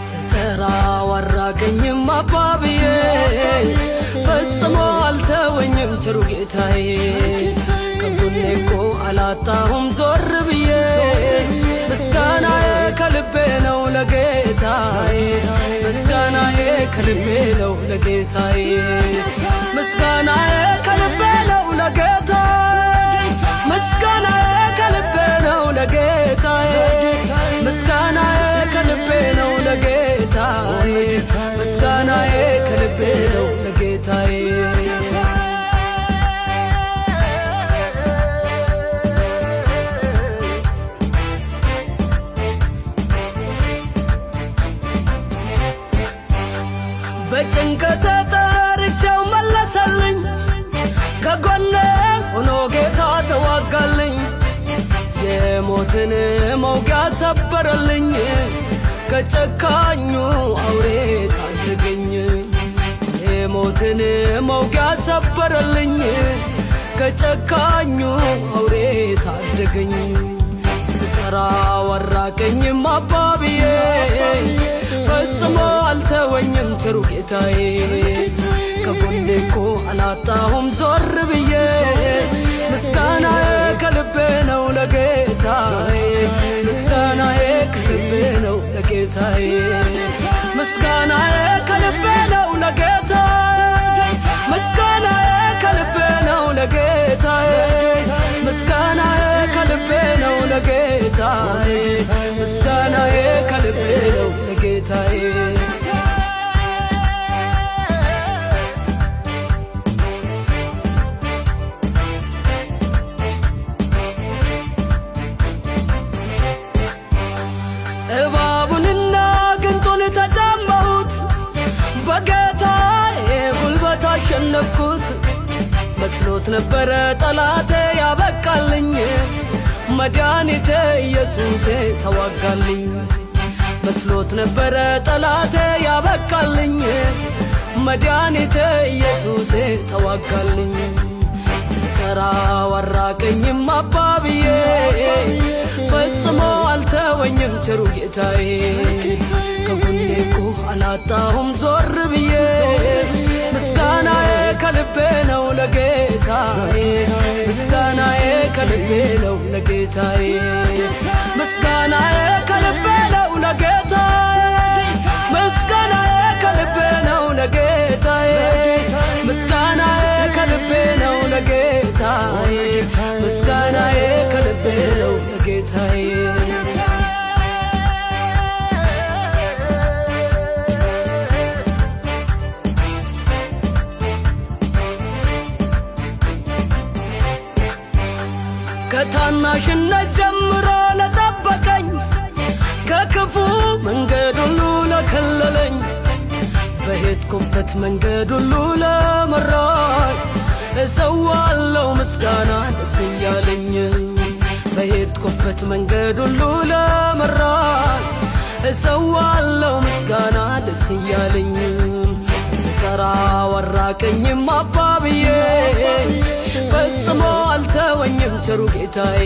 ስጠራው አራቀኝም አባብዬ ፈጽሞ አልተወኝም ቸሩ ጌታዬ ከጎኔ እኮ አላጣሁም ዞር ብዬ ምስጋናዬ ከልቤ ነው ለጌታዬ ምስጋናዬ ከልቤ ነው ለጌታዬ ምስጋናዬ ከልቤ ነው ለጌታዬ ምስጋናዬ ከልቤ ነው ለጌታዬ ምስጋናዬ ከልቤ ነው ለጌታዬ ምስጋናዬ ከልቤ ነው ለጌታዬ በጭንቀት ተጠርቼው መለሰልኝ ከጎኔ ሆኖ ጌታ ተዋጋልኝ የሞትን መውጊያ ሰበረልኝ ከጨካኙ አውሬ ታደገኝ የሞትን መውጊያ ሰበረልኝ ከጨካኙ አውሬ ታደገኝ ስጠራው አራቀኝም አባብዬ ፈጽሞ አልተወኝም ቸሩ ጌታዬ ከጎኔ እኮ አላጣሁም ዞር ብዬ ምስጋናዬ ከልቤ ነው ለጌታዬ ምስጋናዬ ከልቤ ነው ለጌታዬ ምስጋናዬ ከልቤ ነው ለጌታዬ ምስጋናዬ ከልቤ ነው ለጌታዬ ምስጋናዬ ከልቤ ነው ለጌታዬ ምስጋናዬ ከልቤ ነው ለጌታዬ እባቡንና ግንጡን ተጫማሁት በጌታዬ ጉልበት አሸነፍኩት መስሎት ነበረ ጠላቴ ያበቃልኝ መድኃኒቴ ኢየሱሴ ተዋጋልኝ መስሎት ነበረ ጠላቴ ያበቃልኝ መድኃኒቴ ኢየሱሴ ተዋጋልኝ ስጠራው አራቀኝም አባብዬ ፈጽሞ አልተወኝም ቸሩ ጌታዬ ከጎኔ እኮ አላጣሁም ዞር ብዬ ምስጋናዬ ከልቤ ነው ለጌታዬ ምስጋናዬ ከልቤ ነው ለጌታዬ ምስጋናዬ ከልቤ ነው ለጌታዬ ምስጋናዬ ከልቤ ነው ለጌታዬ ምስጋናዬ ከልቤ ነው ለጌታዬ ምስጋናዬ ከልቤ ነው ለጌታዬ ከታናሽነት ጀምሮ ለጠበቀኝ ከክፉ መንገድ ሁሉ ለከለለኝ በሄድኩበት መንገድ ሁሉ ለመራኝ እሰዋለሁ ምስጋና ደስ እያለኝ በሄድኩበት መንገድ ሁሉ ለመራኝ እሰዋለሁ ምስጋና ደስ እያለኝ ስጠራው አራቀኝም አባብዬ ፈጽሞ አልተወኝም ቸሩ ጌታዬ